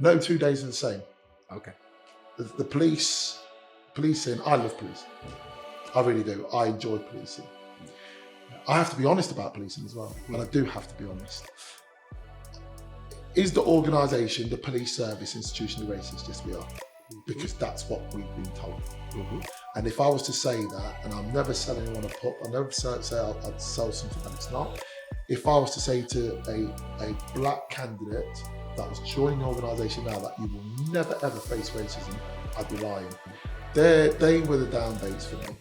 No 2 days are the same. Okay. The policing, I love policing. I really do. I enjoy policing. I have to be honest about policing as well, and I do have to be honest. Is the organisation, the police service, institutionally racist? Yes, we are, because that's what we've been told. And if I was to say that, and I'm never selling anyone a pup, I never say I'd sell something that it's not. If I was to say to a black candidate that was joining the organisation now that you will never ever face racism, I'd be lying. They were the down days for me.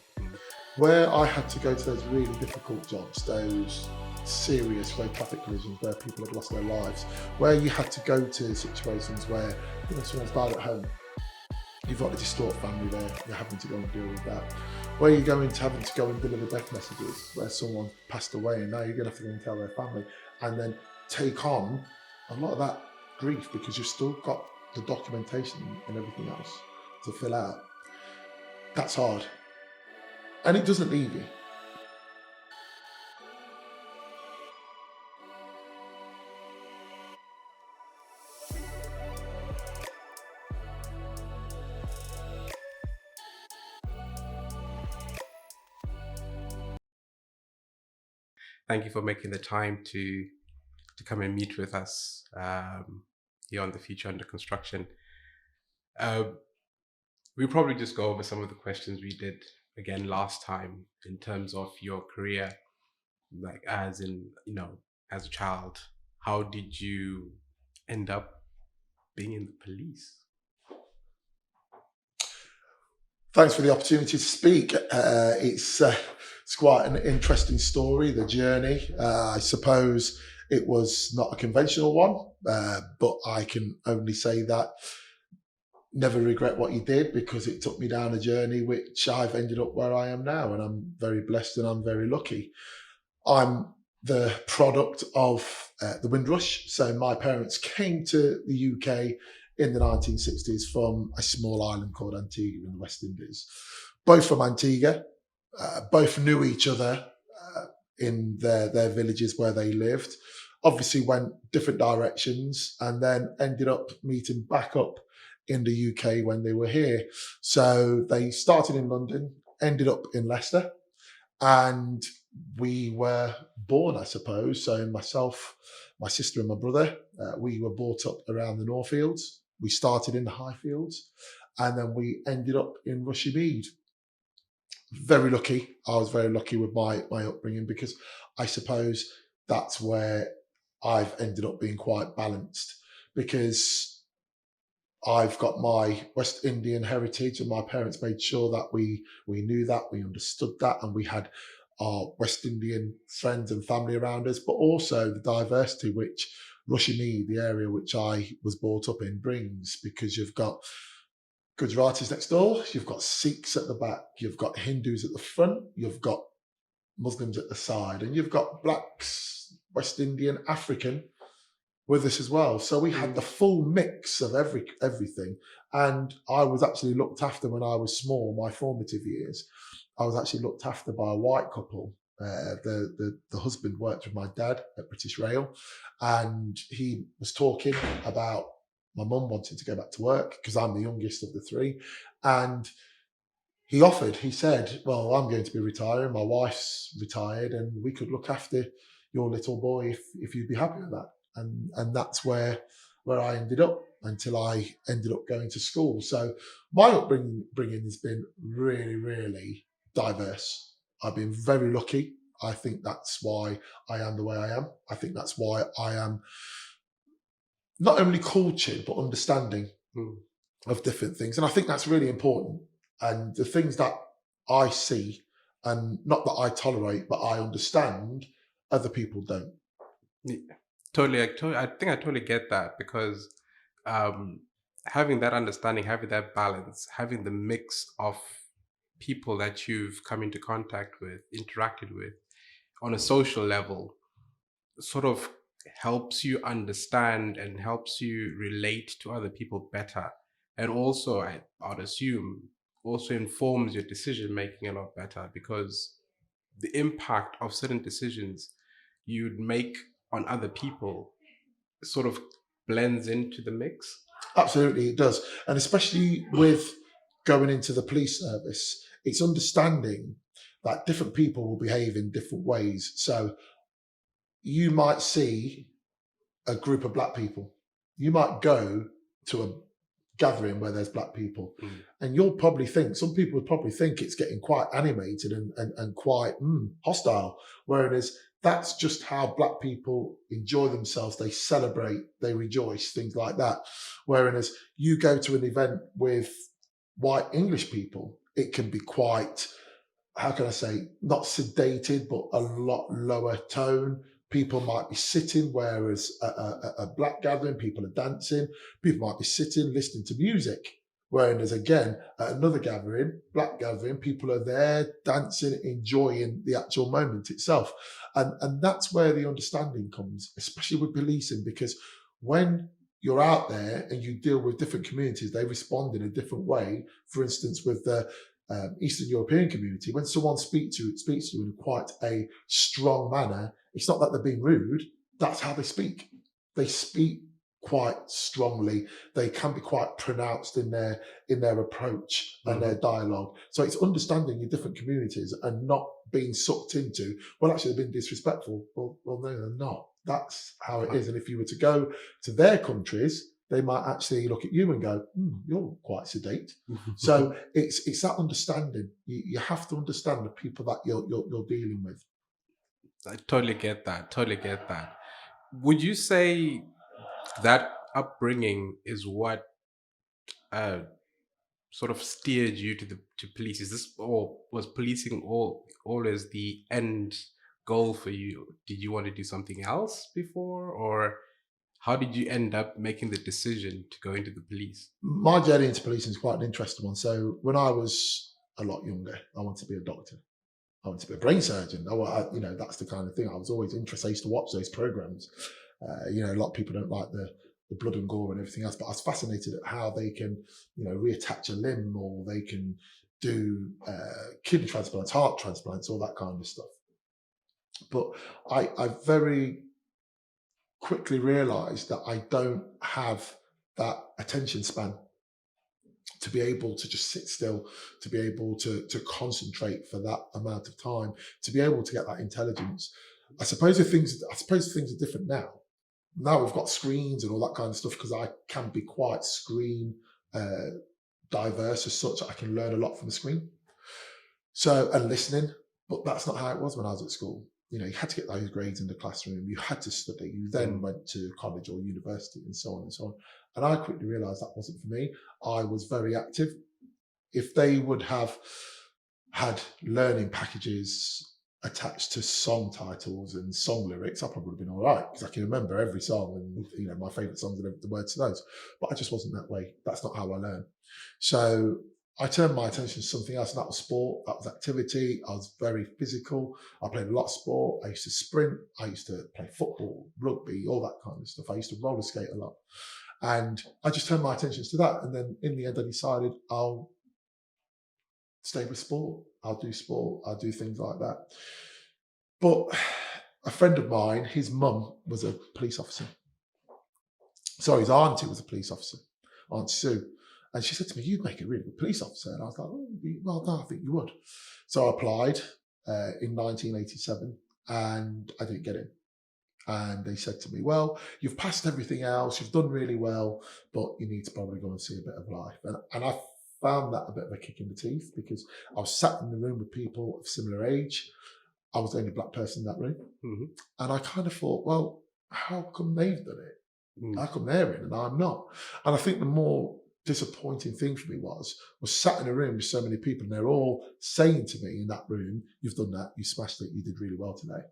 Where I had to go to those really difficult jobs, those serious road traffic collisions where people have lost their lives, where you had to go to situations where someone's died at home, you've got a distraught family there, you're having to go and deal with that. Where you're having to go and deliver death messages where someone passed away and now you're going to have to go and tell their family and then take on a lot of that grief because you've still got the documentation and everything else to fill out. That's hard. And it doesn't leave you. Thank you for making the time to come and meet with us here on the Future Under Construction. We'll probably just go over some of the questions we did again last time in terms of your career, like as a child. How did you end up being in the police? Thanks for the opportunity to speak. It's quite an interesting story, the journey. I suppose it was not a conventional one, but I can only say that never regret what you did because it took me down a journey which I've ended up where I am now, and I'm very blessed and I'm very lucky. I'm the product of the Windrush. So my parents came to the UK in the 1960s from a small island called Antigua in the West Indies. Both from Antigua, both knew each other in their villages where they lived, obviously went different directions and then ended up meeting back up in the UK when they were here. So they started in London, ended up in Leicester, and we were born, I suppose. So myself, my sister and my brother, we were brought up around the Northfields. We started in the Highfields and then we ended up in Rushmead. Very lucky. I was very lucky with my upbringing because I suppose that's where I've ended up being quite balanced because I've got my West Indian heritage and my parents made sure that we knew that, we understood that, and we had our West Indian friends and family around us, but also the diversity which Rushmead, the area which I was brought up in, brings, because you've got Gujaratis next door, you've got Sikhs at the back, you've got Hindus at the front, you've got Muslims at the side, and you've got blacks, West Indian, African with us as well. So we had the full mix of everything. And I was actually looked after when I was small, my formative years. I was actually looked after by a white couple. The husband worked with my dad at British Rail, and he was talking about my mum wanting to go back to work because I'm the youngest of the three. And he said, well, I'm going to be retiring, my wife's retired, and we could look after your little boy if you'd be happy with that. And that's where I ended up until I ended up going to school. So my upbringing has been really, really diverse. I've been very lucky. I think that's why I am the way I am. I think that's why I am not only cultured, but understanding of different things. And I think that's really important. And the things that I see, and not that I tolerate, but I understand, other people don't. Yeah, totally. I think I totally get that because having that understanding, having that balance, having the mix of people that you've come into contact with, interacted with on a social level, sort of helps you understand and helps you relate to other people better. And also, I'd assume, also informs your decision making a lot better because the impact of certain decisions you'd make on other people sort of blends into the mix. Absolutely, it does. And especially with going into the police service, it's understanding that different people will behave in different ways. So you might see a group of black people. You might go to a gathering where there's black people, and you'll probably think, some people would probably think it's getting quite animated and quite hostile, whereas that's just how black people enjoy themselves. They celebrate, they rejoice, things like that. Whereas you go to an event with white English people, it can be quite, how can I say, not sedated, but a lot lower tone. People might be sitting, whereas a black gathering, people are dancing. People might be sitting, listening to music. Whereas again, at another gathering, black gathering, people are there dancing, enjoying the actual moment itself. And that's where the understanding comes, especially with policing, because when you're out there and you deal with different communities, they respond in a different way. For instance, with the Eastern European community, when someone speaks to you in quite a strong manner, it's not that they're being rude. That's how they speak. They speak quite strongly. They can be quite pronounced in their approach and their dialogue. So it's understanding your different communities and not being sucked into, well, actually, they've been disrespectful. Well, no, they're not. That's how it is. And if you were to go to their countries, they might actually look at you and go, you're quite sedate. So it's that understanding. You have to understand the people that you're dealing with. I totally get that. Totally get that. Would you say that upbringing is what sort of steered you to police? Is this, or was policing always the end goal for you? Did you want to do something else before, or how did you end up making the decision to go into the police? My journey into policing is quite an interesting one. So when I was a lot younger, I wanted to be a doctor. I wanted to be a brain surgeon. That's the kind of thing I was always interested. I used to watch those programs. A lot of people don't like the blood and gore and everything else, but I was fascinated at how they can, reattach a limb, or they can do kidney transplants, heart transplants, all that kind of stuff. But I very quickly realized that I don't have that attention span to be able to just sit still, to be able to concentrate for that amount of time, to be able to get that intelligence. I suppose things are different now. Now we've got screens and all that kind of stuff, because I can be quite screen diverse as such. I can learn a lot from the screen. So, and listening, but that's not how it was when I was at school. You had to get those grades in the classroom. You had to study. You then went to college or university and so on and so on. And I quickly realized that wasn't for me. I was very active. If they would have had learning packages attached to song titles and song lyrics, I probably would have been all right, because I can remember every song and my favorite songs and the words to those. But I just wasn't that way. That's not how I learn. So I turned my attention to something else, and that was sport. That was activity. I was very physical. I played a lot of sport. I used to sprint. I used to play football, rugby, all that kind of stuff. I used to roller skate a lot. And I just turned my attention to that. And then in the end, I decided I'll stay with sport. I'll do sport. I'll do things like that. But a friend of mine, his mum was a police officer. Sorry, his auntie was a police officer, Aunt Sue. And she said to me, you'd make a really good police officer. And I was like, well, no, I think you would. So I applied in 1987, and I didn't get in. And they said to me, well, you've passed everything else, you've done really well, but you need to probably go and see a bit of life. And I found that a bit of a kick in the teeth, because I was sat in the room with people of similar age. I was the only black person in that room. And I kind of thought, well, how come they've done it? How come they're in and I'm not? And I think the more disappointing thing for me was sat in a room with so many people, and they're all saying to me in that room, you've done that, you smashed it, you did really well today.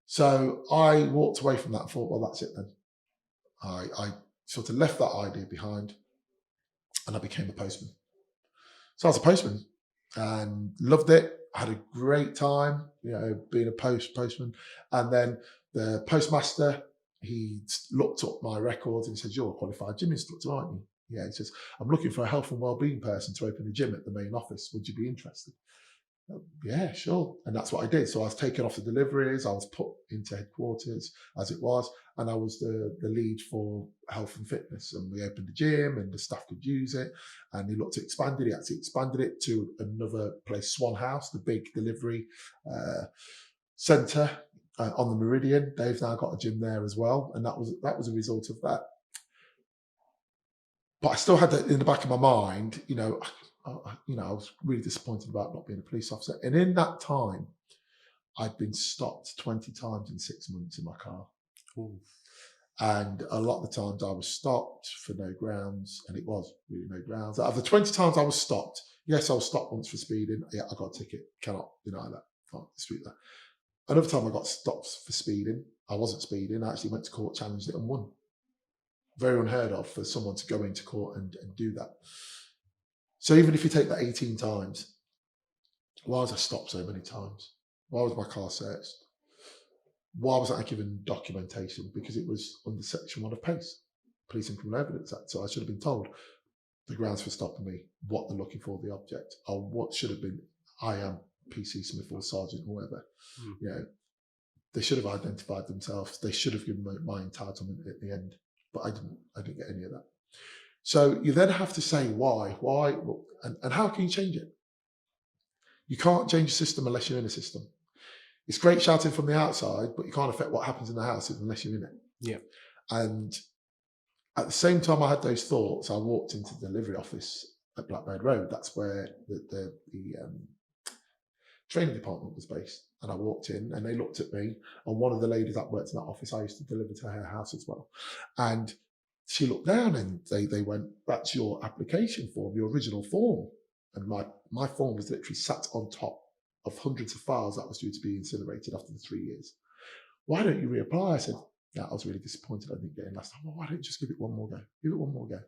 So I walked away from that and thought, well, that's it then. I sort of left that idea behind, and I became a postman. So I was a postman and loved it. I had a great time, being a postman. And then the postmaster, he looked up my records and said, you're a qualified gym instructor, aren't you? Yeah, he says, I'm looking for a health and wellbeing person to open a gym at the main office. Would you be interested? Yeah, sure. And that's what I did. So I was taken off the deliveries. I was put into headquarters as it was. and I was the lead for health and fitness. And we opened a gym, and the staff could use it. And he looked to expand it. He actually expanded it to another place, Swan House, the big delivery centre on the Meridian. They've now got a gym there as well, and that was a result of that. But I still had that in the back of my mind, I was really disappointed about not being a police officer. And in that time, I'd been stopped 20 times in 6 months in my car. Ooh. And a lot of the times I was stopped for no grounds, and it was really no grounds. Out of the 20 times I was stopped, yes, I was stopped once for speeding. Yeah, I got a ticket. Cannot deny that. Can't dispute that. Another time I got stopped for speeding. I wasn't speeding. I actually went to court, challenged it, and won. Very unheard of for someone to go into court and do that. So even if you take that 18 times, why was I stopped so many times? Why was my car searched? Why was I given documentation? Because it was under Section 1 of PACE, Police and Criminal Evidence Act. So I should have been told the grounds for stopping me, what they're looking for, the object, or what should have been, I am PC Smith or Sergeant or whatever. They should have identified themselves. They should have given my entitlement at the end. But I didn't get any of that. So you then have to say why, and how can you change it? You can't change a system unless you're in a system. It's great shouting from the outside, but you can't affect what happens in the house unless you're in it. Yeah. And at the same time I had those thoughts, I walked into the delivery office at Blackbird Road. That's where the training department was based. And I walked in, and they looked at me, and one of the ladies that worked in that office, I used to deliver to her house as well. And she looked down, and they went, "That's your application form, your original form." And my form was literally sat on top of hundreds of files that was due to be incinerated after the 3 years. "Why don't you reapply?" I said, "Yeah, I was really disappointed I didn't get in last time." "Well, why don't you just give it one more go? Give it one more go."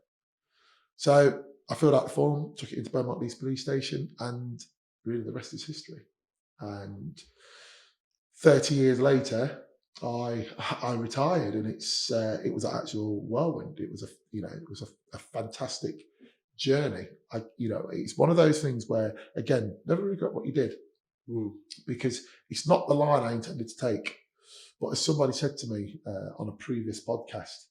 So I filled out the form, took it into Beaumont Leeds Police Station, and really the rest is history. And 30 years later, I retired, and it was an actual whirlwind. It was a fantastic journey. It's one of those things where, again, never regret what you did, because it's not the line I intended to take. But as somebody said to me on a previous podcast,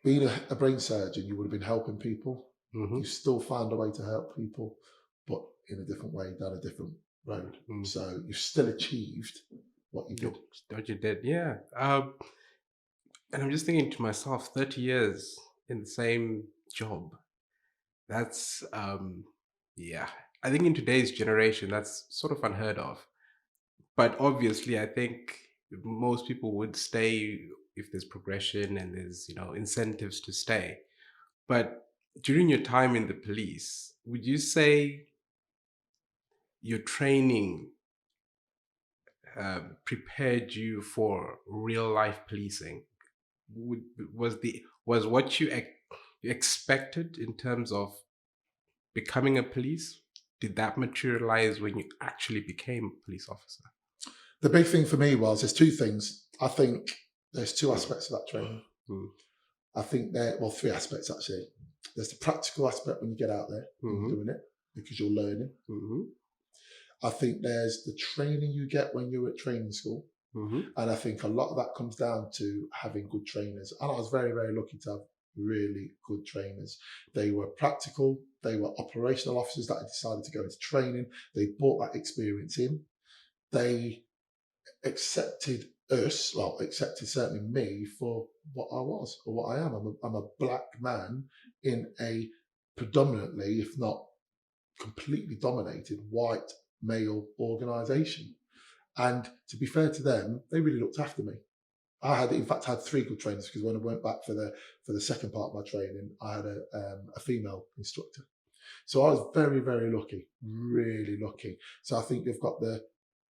being a brain surgeon, you would have been helping people. You still found a way to help people, but in a different way, down a different road. So you've still achieved what you did. What you did, yeah. And I'm just thinking to myself, 30 years in the same job. That's yeah. I think in today's generation, that's sort of unheard of. But obviously, I think most people would stay if there's progression and there's incentives to stay. But during your time in the police, would you say your training prepared you for real life policing? Was what you expected in terms of becoming a police? Did that materialize when you actually became a police officer? The big thing for me was, there's two things. I think there's two aspects of that training. I think three aspects actually. There's the practical aspect when you get out there and doing it, because you're learning. I think there's the training you get when you're at training school. And I think a lot of that comes down to having good trainers. And I was very, very lucky to have really good trainers. They were practical. They were operational officers that had decided to go into training. They brought that experience in. They accepted us, accepted certainly me for what I was or what I am. I'm a black man in a predominantly, if not completely dominated, white male organisation. And to be fair to them, they really looked after me. I had 3 good trainers, because when I went back for the second part of my training, I had a female instructor. So I was very, very lucky, really lucky. So I think you've got the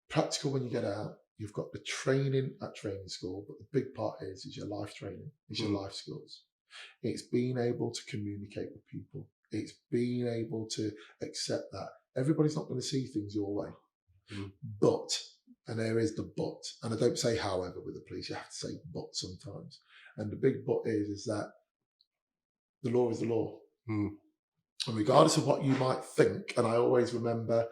practical when you get out, you've got the training at training school, but the big part is your life training, is your life skills. It's being able to communicate with people. It's being able to accept that everybody's not going to see things your way. But, and there is the but, and I don't say however with the police, you have to say but sometimes. And the big but is that the law is the law. And regardless of what you might think, and I always remember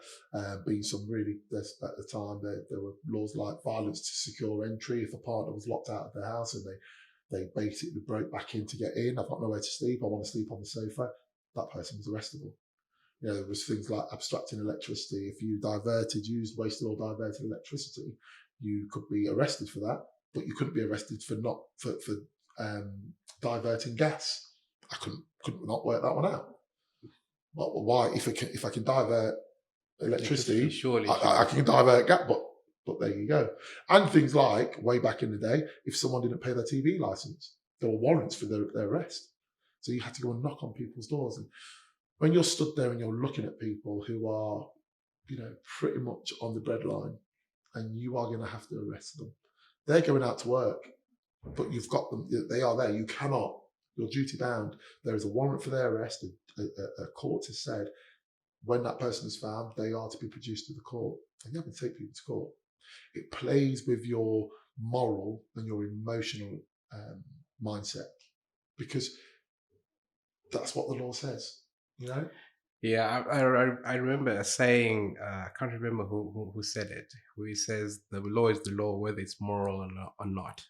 being some really, at the time, there were laws like violence to secure entry. If a partner was locked out of their house and they basically broke back in to get in, I've got nowhere to sleep, I want to sleep on the sofa, that person was arrestable. You know, there was things like abstracting electricity. If you wasted or diverted electricity, you could be arrested for that, but you couldn't be arrested for diverting gas. I couldn't not work that one out. Well, why? If I can divert electricity, surely. I can divert gas. But there you go. And things like, way back in the day, if someone didn't pay their TV license, there were warrants for their arrest. So you had to go and knock on people's doors. And when you're stood there and you're looking at people who are, you know, pretty much on the breadline, and you are going to have to arrest them, they're going out to work, but you've got them. They are there. You cannot. You're duty bound. There is a warrant for their arrest. A court has said when that person is found, they are to be produced to the court. And you have to take people to court. It plays with your moral and your emotional mindset, because that's what the law says. You know. Yeah, I remember a saying. I can't remember who said it. Who he says the law is the law, whether it's moral or not.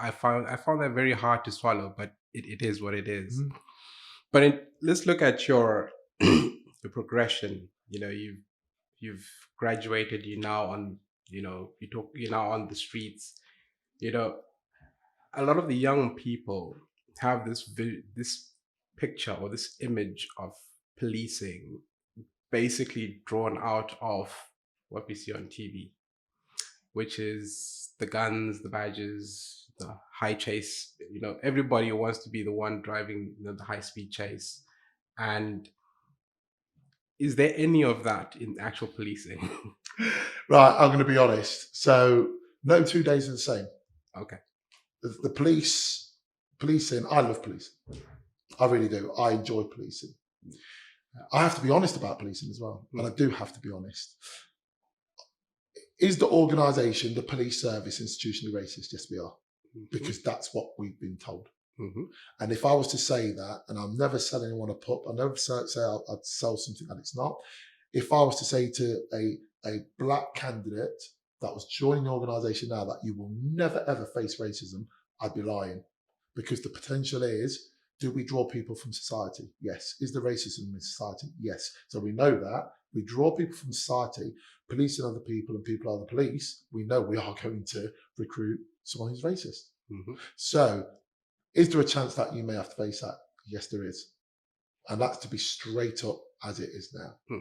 I found that very hard to swallow, but it is what it is. Mm. But let's look at your the progression. You know, you've graduated. You're now on. You know, you're now on the streets. You know, a lot of the young people have this picture or this image of policing basically drawn out of what we see on TV, which is the guns, the badges, the high chase. You know, everybody wants to be the one driving, you know, the high speed chase. And is there any of that in actual policing? Right, I'm going to be honest. So no 2 days are the same. Okay. The policing, I love policing. I really do. I enjoy policing. I have to be honest about policing as well. And I do have to be honest. Is the organisation, the police service, institutionally racist? Yes, we are. Because that's what we've been told. Mm-hmm. And if I was to say that, and I'll never sell anyone a pup, I never say I'd sell something that it's not. If I was to say to a black candidate that was joining the organisation now that you will never ever face racism, I'd be lying. Because the potential is, do we draw people from society? Yes. Is there racism in society? Yes. So we know that. We draw people from society, policing other people, and people are the police. We know we are going to recruit someone who's racist. Mm-hmm. So is there a chance that you may have to face that? Yes, there is. And that's to be straight up as it is now.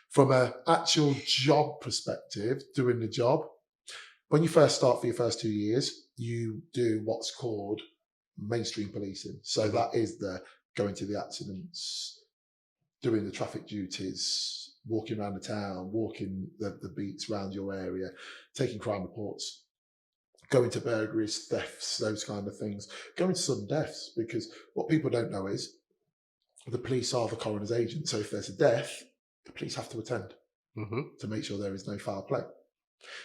From an actual job perspective, doing the job, when you first start for your first 2 years, you do what's called mainstream policing. So that is the going to the accidents, doing the traffic duties, walking around the town, walking the beats around your area, taking crime reports, going to burglaries, thefts, those kind of things, going to sudden deaths, because what people don't know is the police are the coroner's agent. So if there's a death, the police have to attend to make sure there is no foul play.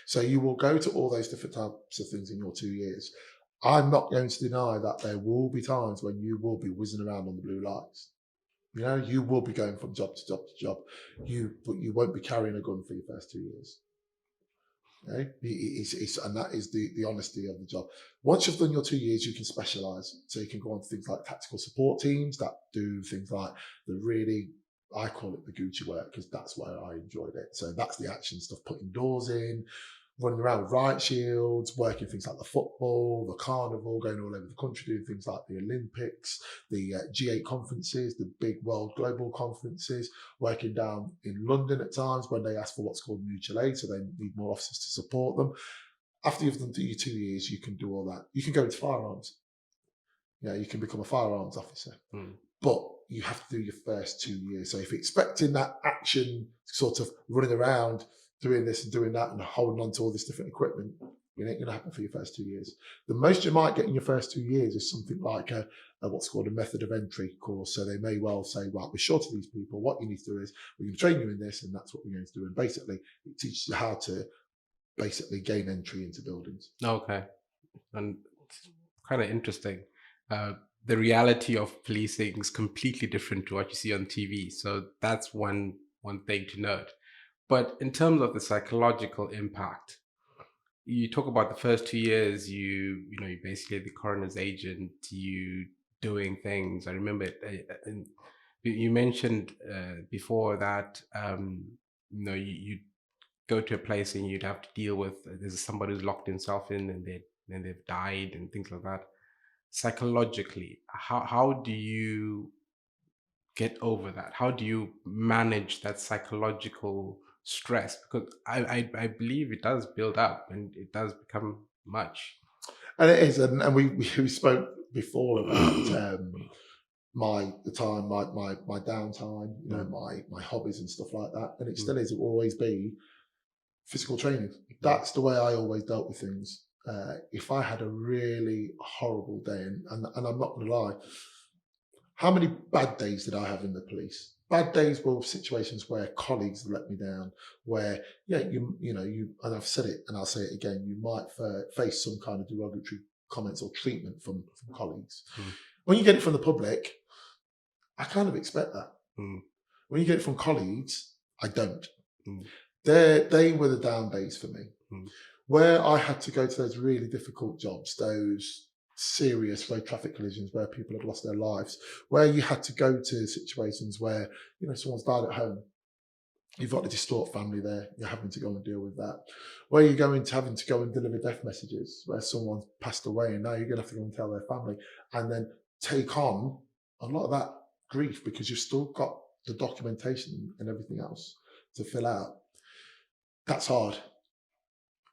So you will go to all those different types of things in your 2 years. I'm not going to deny that there will be times when you will be whizzing around on the blue lights. You know, you will be going from job to job to job. But you won't be carrying a gun for your first 2 years. Okay? And that is the honesty of the job. Once you've done your 2 years, you can specialise. So you can go on to things like tactical support teams that do things like I call it the Gucci work, because that's where I enjoyed it. So that's the action stuff, putting doors in, running around with riot shields, working things like the football, the carnival, going all over the country, doing things like the Olympics, the G8 conferences, the big world global conferences, working down in London at times when they ask for what's called mutual aid, so they need more officers to support them. After you've done your 2 years, you can do all that. You can go into firearms. Yeah, you can become a firearms officer. But you have to do your first 2 years. So if you're expecting that action, sort of running around, doing this and doing that and holding on to all this different equipment, it ain't going to happen for your first 2 years. The most you might get in your first 2 years is something like a what's called a method of entry course. So they may well say, right, we're short of these people. What you need to do is we're going to train you in this, and that's what we're going to do. And basically, it teaches you how to basically gain entry into buildings. Okay. And it's kind of interesting. the reality of policing is completely different to what you see on TV. So that's one thing to note. But in terms of the psychological impact, you talk about the first 2 years, you're basically the coroner's agent, you doing things. I remember and you mentioned before that you go to a place and you'd have to deal with there's somebody who's locked himself in and they've died and things like that. Psychologically, how do you get over that? How do you manage that psychological stress? Because I believe it does build up and it does become much. And it is, and we spoke before about my downtime, my hobbies and stuff like that, and it still is. It will always be physical training. That's the way I always dealt with things. If I had a really horrible day, and I'm not going to lie, how many bad days did I have in the police? Bad days were situations where colleagues let me down, where you and I've said it and I'll say it again, you might face some kind of derogatory comments or treatment from colleagues. When you get it from the public, I kind of expect that. When you get it from colleagues, I don't. They were the down days for me, where I had to go to those really difficult jobs, those serious road traffic collisions where people had lost their lives, where you had to go to situations where someone's died at home, you've got a distraught family there, you're having to go and deal with that, where you're having to go and deliver death messages where someone's passed away and now you're going to have to go and tell their family and then take on a lot of that grief because you've still got the documentation and everything else to fill out. That's hard,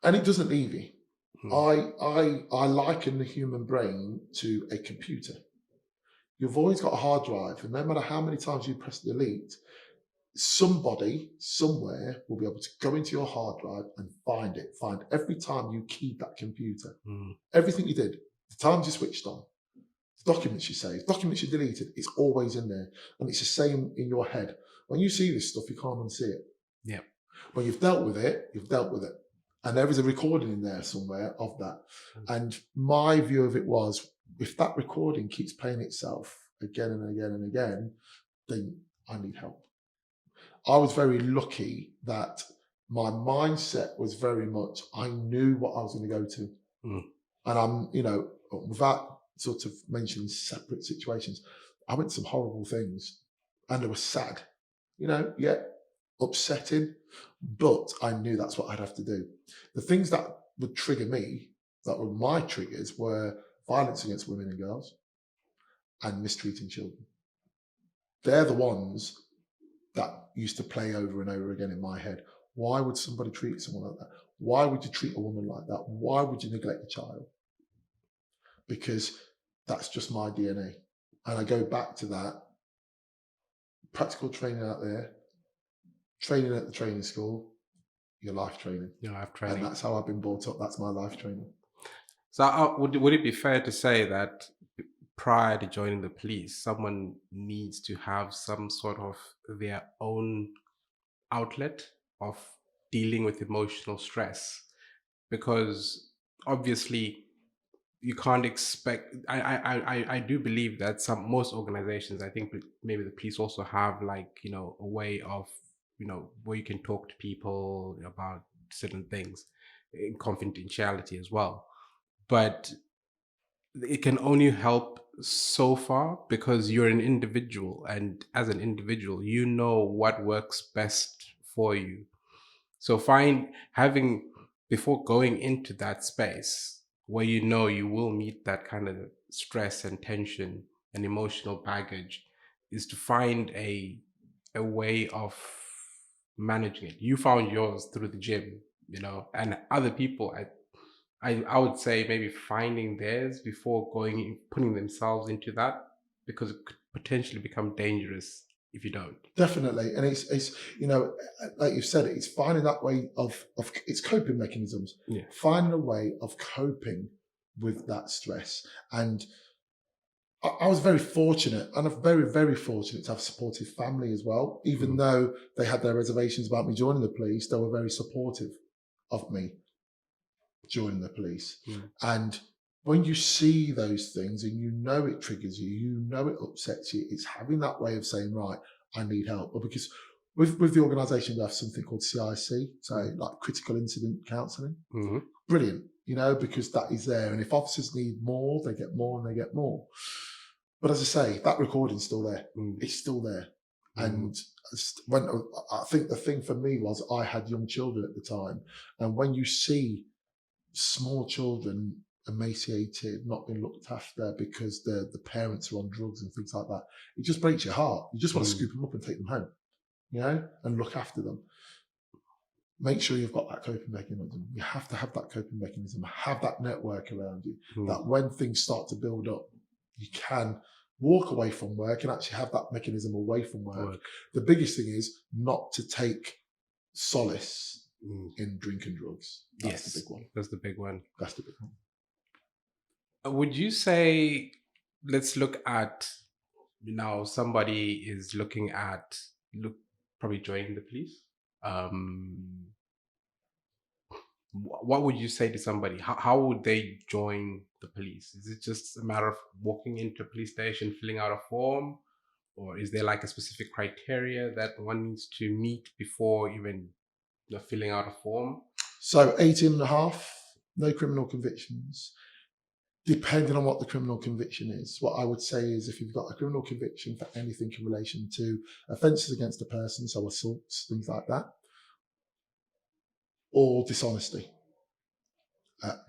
and it doesn't leave you. I liken the human brain to a computer. You've always got a hard drive, and no matter how many times you press delete, somebody somewhere will be able to go into your hard drive and find every time you keyed that computer, everything you did, the times you switched on, the documents you saved, documents you deleted, it's always in there. And it's the same in your head. When you see this stuff, you can't unsee it. Yeah. When you've dealt with it, you've dealt with it. And there is a recording in there somewhere of that. And my view of it was, if that recording keeps playing itself again and again and again, then I need help. I was very lucky that my mindset was very much, I knew what I was going to go to. And I'm, without sort of mentioning separate situations, I went to some horrible things and they were sad, upsetting, but I knew that's what I'd have to do. The things that would trigger me, that were my triggers, were violence against women and girls and mistreating children. They're the ones that used to play over and over again in my head. Why would somebody treat someone like that? Why would you treat a woman like that? Why would you neglect a child? Because that's just my DNA. And I go back to that. Practical training out there, training at the training school, your life training. Your life training. And that's how I've been brought up. That's my life training. So would it be fair to say that prior to joining the police, someone needs to have some sort of their own outlet of dealing with emotional stress? Because obviously you can't expect, I do believe that most organizations, I think maybe the police also have a way of, where you can talk to people about certain things in confidentiality as well. But it can only help so far because you're an individual, and as an individual, you know what works best for you. So before going into that space where you will meet that kind of stress and tension and emotional baggage, is to find a way of managing it. You found yours through the gym, and other people, I would say maybe finding theirs before putting themselves into that, because it could potentially become dangerous if you don't. Definitely. And it's like you said, it's finding that way of it's coping mechanisms. Yeah. Finding a way of coping with that stress. And I was very fortunate, and I'm very, very fortunate to have a supportive family as well. Even though they had their reservations about me joining the police, they were very supportive of me joining the police. And when you see those things and you know it triggers you, you know it upsets you, it's having that way of saying, right, I need help. Or because with the organisation, we have something called CIC, so like critical incident counselling. Mm-hmm. Brilliant, you know, because that is there. And if officers need more, they get more and they get more. But as I say, that recording's still there. It's still there. And when I think the thing for me was I had young children at the time. And when you see small children emaciated, not being looked after because the parents are on drugs and things like that, it just breaks your heart. You just want to scoop them up and take them home, you know, and look after them. Make sure you've got that coping mechanism. You have to have that coping mechanism, have that network around you, that when things start to build up, you can walk away from work and actually have that mechanism away from work. The biggest thing is not to take solace in drink and drugs. That's the big one. That's the big one. That's the big one. Would you say, let's look at, now somebody is looking at probably joining the police. What would you say to somebody? How would they join the police? Is it just a matter of walking into a police station, filling out a form? Or is there like a specific criteria that one needs to meet before even filling out a form? So 18 and a half, no criminal convictions. Depending on what the criminal conviction is, what I would say is if you've got a criminal conviction for anything in relation to offences against a person, so assaults, things like that, or dishonesty,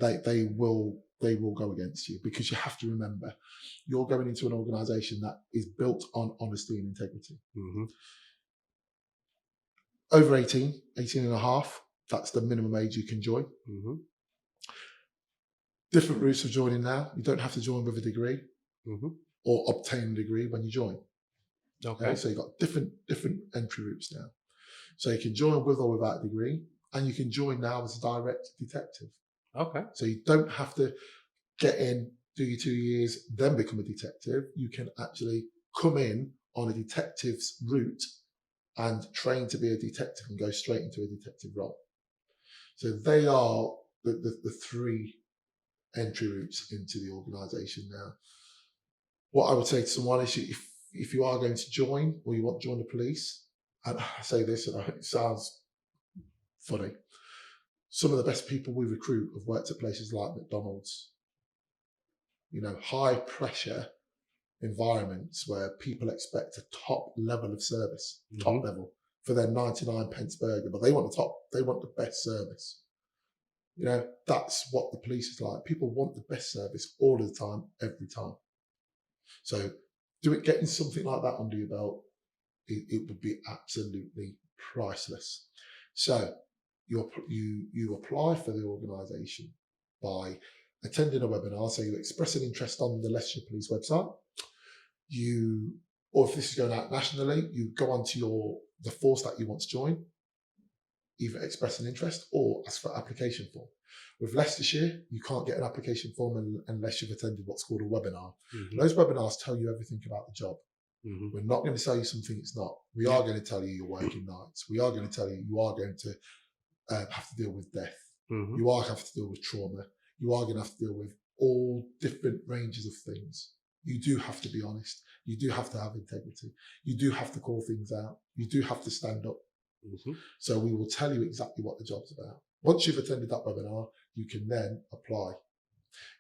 they will go against you, because you have to remember you're going into an organisation that is built on honesty and integrity. Over 18 and a half, that's the minimum age you can join. Different routes of joining now. You don't have to join with a degree or obtain a degree when you join. Okay, so you've got different entry routes now. So you can join with or without a degree, and you can join now as a direct detective. Okay. So you don't have to get in, do your 2 years, then become a detective. You can actually come in on a detective's route and train to be a detective and go straight into a detective role. So they are the three entry routes into the organisation now. What I would say to someone is, if you are going to join, or you want to join the police, and I say this and it sounds funny, some of the best people we recruit have worked at places like McDonald's, you know, high pressure environments where people expect a top level of service, top level, for their 99 pence burger, but they want the best service. You know, that's what the police is like. People want the best service all of the time, every time. So getting something like that under your belt, it would be absolutely priceless. So you apply for the organisation by attending a webinar. So you express an interest on the Leicestershire Police website. Or if this is going out nationally, you go onto the force that you want to join, either express an interest or ask for an application form. With Leicestershire, you can't get an application form unless you've attended what's called a webinar. Those webinars tell you everything about the job. We're not going to tell you something it's not. We are going to tell you you're working nights. We are going to tell you you are going to have to deal with death. You are going to have to deal with trauma. You are going to have to deal with all different ranges of things. You do have to be honest. You do have to have integrity. You do have to call things out. You do have to stand up. So we will tell you exactly what the job's about. Once you've attended that webinar, you can then apply.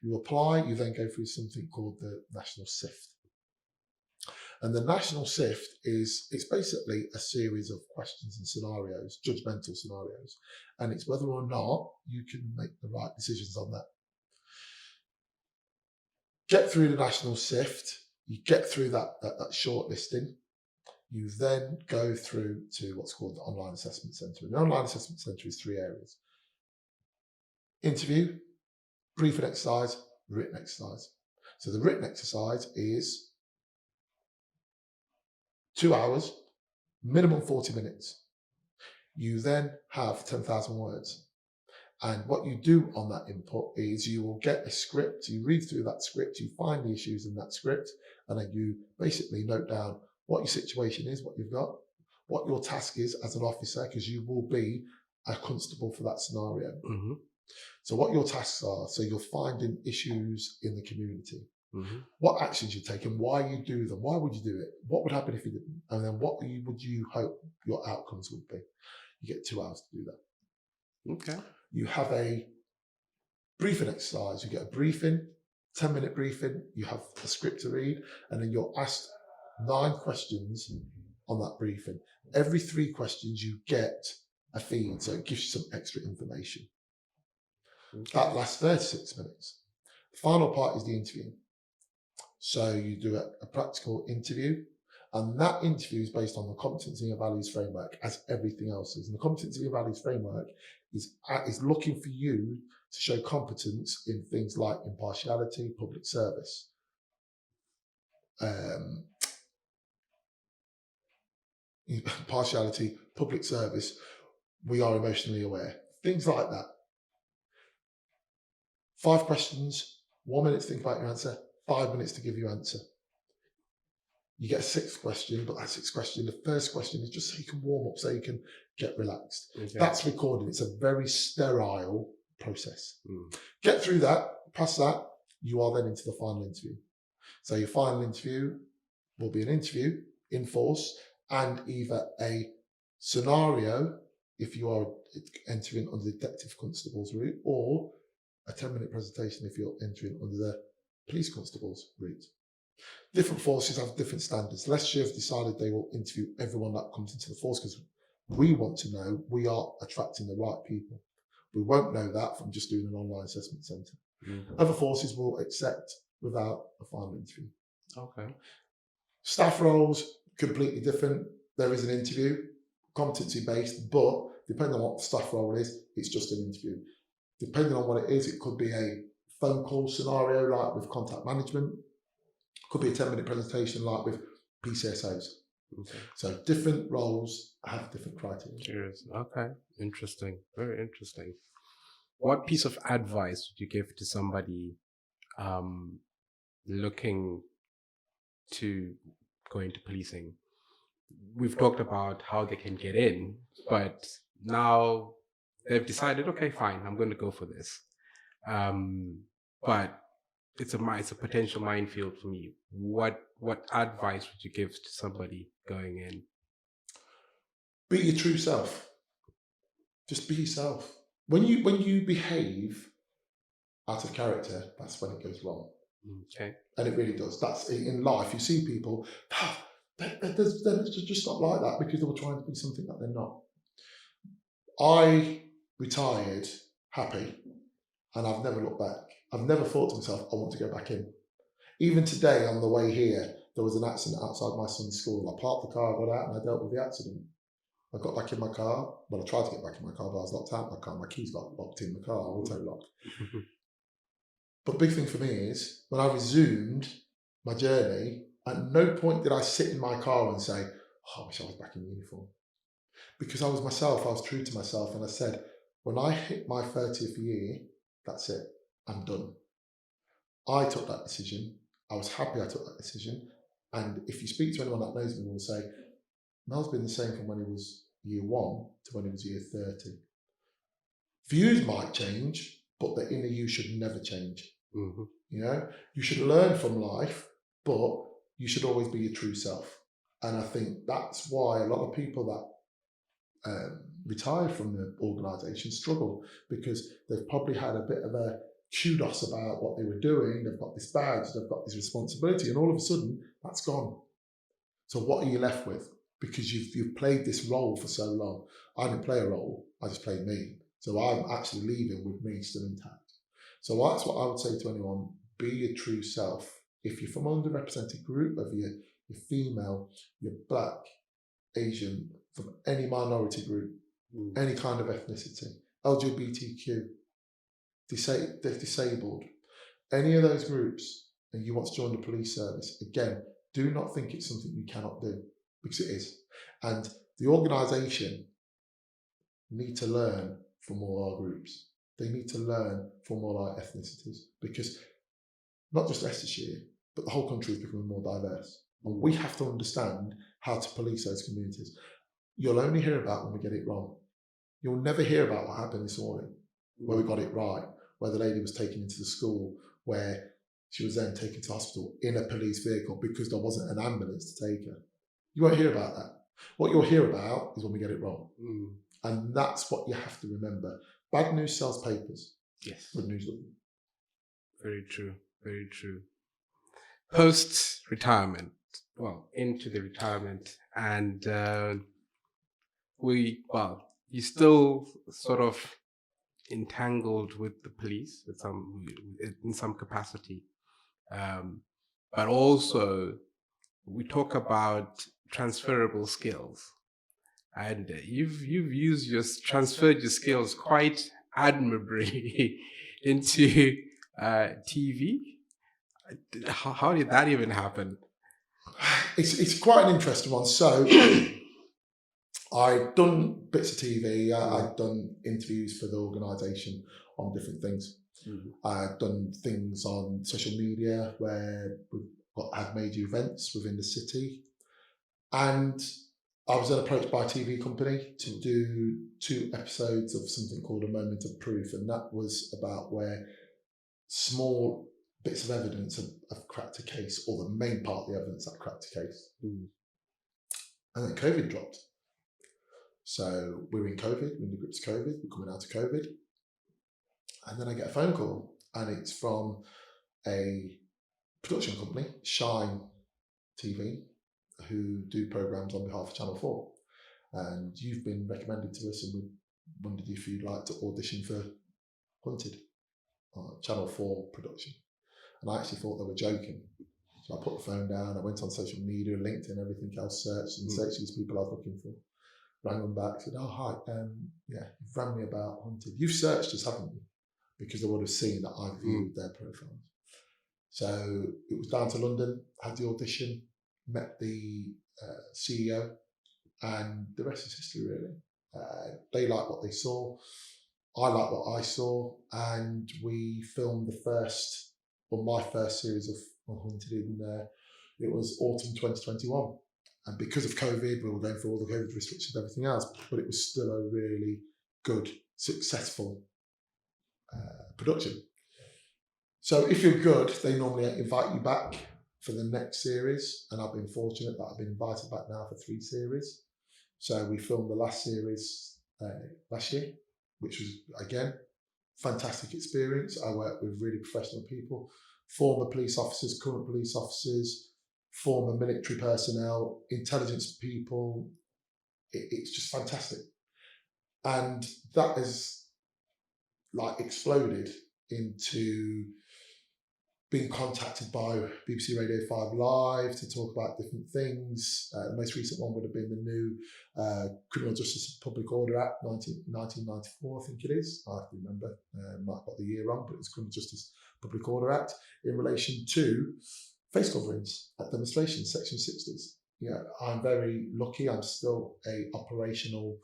You apply, you then go through something called the National Sift. And the National Sift it's basically a series of questions and scenarios, judgmental scenarios. And it's whether or not you can make the right decisions on that. Get through the National Sift, you get through that shortlisting. You then go through to what's called the Online Assessment Centre. And the Online Assessment Centre is 3 areas: interview, briefing exercise, written exercise. So the written exercise is 2 hours, minimum 40 minutes. You then have 10,000 words. And what you do on that input is you will get a script, you read through that script, you find the issues in that script, and then you basically note down what your situation is, what you've got, what your task is as an officer, because you will be a constable for that scenario. So what your tasks are, so you're finding issues in the community. Mm-hmm. What actions you take and why you do them. Why would you do it? What would happen if you didn't? And then what would you hope your outcomes would be? You get 2 hours to do that. Okay. You have a briefing exercise. You get a briefing, 10-minute briefing. You have a script to read, and then you're asked 9 questions on that briefing. Every 3 questions, you get a feed, so it gives you some extra information. Okay. That lasts 36 minutes. The final part is the interview. So you do a practical interview, and that interview is based on the competency and values framework, as everything else is. And the competency and values framework is looking for you to show competence in things like impartiality, public service, impartiality, public service. We are emotionally aware, things like that. 5 questions, 1 minute to think about your answer, 5 minutes to give your answer. You get a 6th question, but that 6th question, the first question is just so you can warm up, so you can get relaxed. Okay. That's recorded. It's a very sterile process. Get through that, pass that, you are then into the final interview. So your final interview will be an interview in force and either a scenario, if you are entering under the detective constable's route, or a 10-minute presentation if you're entering under the police constable's route. Different forces have different standards. Leicestershire have decided they will interview everyone that comes into the force because we want to know we are attracting the right people. We won't know that from just doing an online assessment centre. Other forces will accept without a final interview. Okay. Staff roles, completely different. There is an interview, competency based, but depending on what the staff role is, it's just an interview. Depending on what it is, it could be a phone call scenario like with contact management, could be a 10-minute presentation like with PCSOs. Okay. So different roles have different criteria. Cheers. Okay. Interesting. Very interesting. What piece of advice would you give to somebody looking to go into policing? We've talked about how they can get in, but now they've decided, okay, fine, I'm going to go for this. But it's a potential minefield for me. What advice would you give to somebody going in? Be your true self. Just be yourself. When you behave out of character, that's when it goes wrong. Okay. And it really does. That's in life. You see people, they're just not like that because they were trying to be something that they're not. I retired happy, and I've never looked back. I've never thought to myself, I want to go back in. Even today, on the way here, there was an accident outside my son's school. I parked the car, got out, and I dealt with the accident. I got back in my car. Well, I tried to get back in my car, but I was locked out of my car. My keys got locked in the car, auto locked. But big thing for me is, when I resumed my journey, at no point did I sit in my car and say, oh, I wish I was back in uniform. Because I was myself, I was true to myself, and I said, when I hit my 30th year, that's it, I'm done. I took that decision. I was happy I took that decision. And if you speak to anyone that knows me, will say, Mel's been the same from when he was year 1 to when he was year 30. Views might change, but the inner you should never change. Mm-hmm. You know, you should learn from life, but you should always be your true self. And I think that's why a lot of people that retire from the organisation struggle, because they've probably had a bit of a kudos about what they were doing. They've got this badge, they've got this responsibility, and all of a sudden that's gone. So what are you left with? Because you've played this role for so long. I didn't play a role, I just played me. So I'm actually leaving with me still intact. So that's what I would say to anyone, be your true self. If you're from an underrepresented group, whether you're female, you're black, Asian, from any minority group, any kind of ethnicity, LGBTQ, disabled, any of those groups, and you want to join the police service, again, do not think it's something you cannot do, because it is. And the organisation need to learn from all our groups. They need to learn from all our ethnicities, because not just Leicestershire, but the whole country is becoming more diverse. And we have to understand how to police those communities. You'll only hear about when we get it wrong. You'll never hear about what happened this morning. where we got it right, where the lady was taken into the school, where she was then taken to hospital in a police vehicle because there wasn't an ambulance to take her. You won't hear about that. What you'll hear about is when we get it wrong. And that's what you have to remember. Bad news sells papers. Yes. Good news doesn't. Very true. Very true. Post-retirement, well, into the retirement, and you're still sort of entangled with the police in some capacity. But also, we talk about transferable skills, and you've transferred your skills quite admirably into TV. How did that even happen? It's quite an interesting one. So I'd done bits of TV. I'd done interviews for the organisation on different things. I'd done things on social media where we've had major events within the city. And I was then approached by a TV company to do 2 episodes of something called A Moment of Proof. And that was about where small bits of evidence have cracked a case, or the main part of the evidence that cracked a case. And then COVID dropped. So we're in COVID, we're in the grips of COVID, we're coming out of COVID. And then I get a phone call, and it's from a production company, Shine TV, who do programmes on behalf of Channel 4. And you've been recommended to us, and we wondered if you'd like to audition for Hunted, Channel 4 production. And I actually thought they were joking. So I put the phone down, I went on social media, LinkedIn, everything else, searched these people I was looking for. Rang them back, said, "Oh, hi, yeah, you've rang me about Hunted. You've searched us, haven't you?" Because they would have seen that I viewed their profiles. So it was down to London, had the audition, met the CEO, and the rest is history, really. They liked what they saw, I liked what I saw, and we filmed my first series of Hunted in, it was autumn 2021. And because of COVID, we were going through all the COVID restrictions and everything else, but it was still a really good, successful production. So if you're good, they normally invite you back for the next series, and I've been fortunate that I've been invited back now for 3 series. So we filmed the last series last year, which was, again, fantastic experience. I worked with really professional people, former police officers, current police officers, former military personnel, intelligence people. It's just fantastic. And that has exploded into being contacted by BBC Radio 5 Live to talk about different things. The most recent one would have been the new Criminal Justice and Public Order Act 1994, I think it is. I have to remember, might have got the year wrong, but it's Criminal Justice Public Order Act in relation to face coverings at demonstrations, Section 60s. Yeah, I'm very lucky. I'm still a operational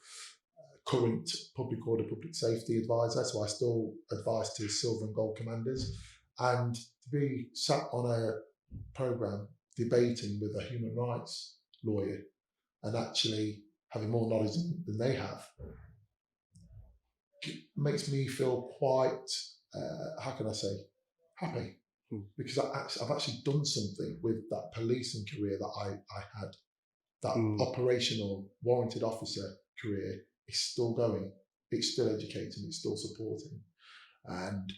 current public order, public safety advisor, so I still advise to Silver and Gold Commanders. And to be sat on a programme debating with a human rights lawyer and actually having more knowledge than they have makes me feel quite, how can I say, happy. Because I've actually done something with that policing career that I had. That operational warranted officer career is still going. It's still educating, it's still supporting. And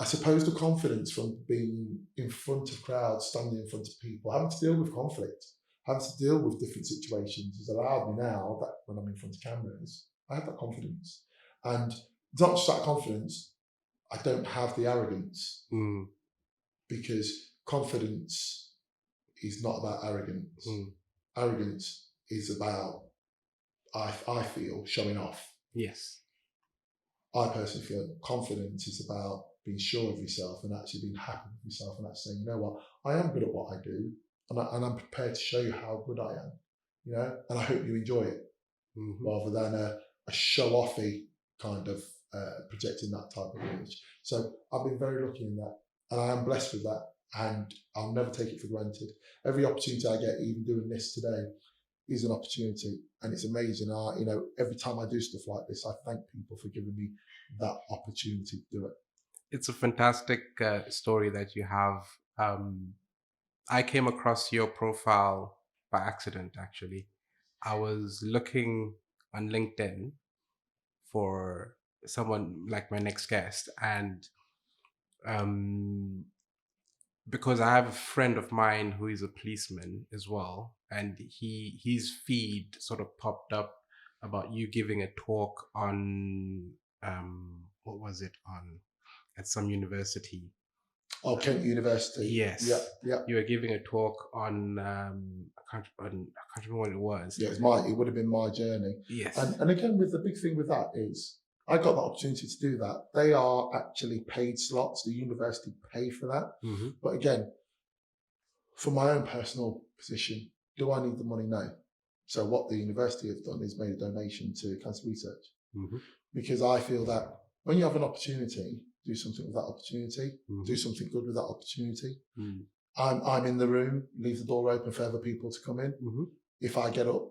I suppose the confidence from being in front of crowds, standing in front of people, having to deal with conflict, having to deal with different situations has allowed me now that when I'm in front of cameras, I have that confidence. And it's not just that confidence, I don't have the arrogance. Because confidence is not about arrogance. Arrogance is about, I feel, showing off. Yes. I personally feel confidence is about being sure of yourself and actually being happy with yourself and actually saying, you know what, I am good at what I do, and I'm prepared to show you how good I am, you know, and I hope you enjoy it, rather than a show-offy kind of projecting that type of image. So I've been very lucky in that, and I am blessed with that, and I'll never take it for granted. Every opportunity I get, even doing this today, is an opportunity, and it's amazing. Every time I do stuff like this, I thank people for giving me that opportunity to do it. It's a fantastic story that you have. I came across your profile by accident, actually. I was looking on LinkedIn for someone like my next guest, and um, because I have a friend of mine who is a policeman as well, and his feed sort of popped up about you giving a talk on what was it on at some university. Oh, Kent University. Yes. Yeah. You were giving a talk on I can't remember what it was. Yeah, it would have been my journey. Yes. And again, with the big thing with that is I got the opportunity to do that. They are actually paid slots. The university pay for that. Mm-hmm. But again, for my own personal position, do I need the money? No. So what the university have done is made a donation to cancer research. Mm-hmm. Because I feel that when you have an opportunity, do something with that opportunity, Mm-hmm. do something good with that opportunity. Mm-hmm. I'm in the room, leave the door open for other people to come in. Mm-hmm. If I get up,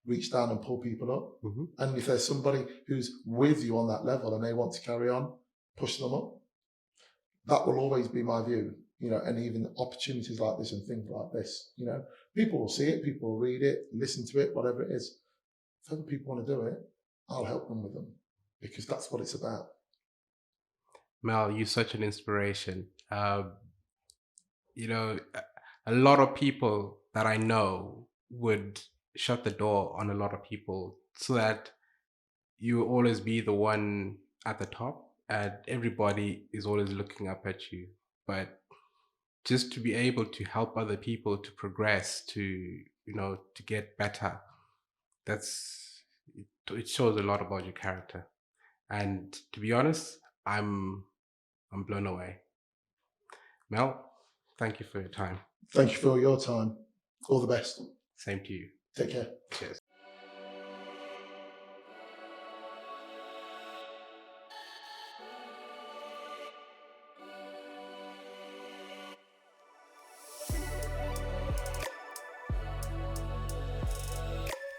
reach down and pull people up. Mm-hmm. And if there's somebody who's with you on that level and they want to carry on, push them up. That will always be my view, and even opportunities like this and things like this, people will see it, people will read it, listen to it, whatever it is. If other people want to do it, I'll help them with them, because that's what it's about. Mel, you're such an inspiration. A lot of people that I know would shut the door on a lot of people so that you will always be the one at the top and everybody is always looking up at you. But just to be able to help other people to progress, to get better, it shows a lot about your character. And to be honest, I'm blown away. Mel, thank you for your time. Thank you for your time. All the best. Same to you. Take care. Cheers.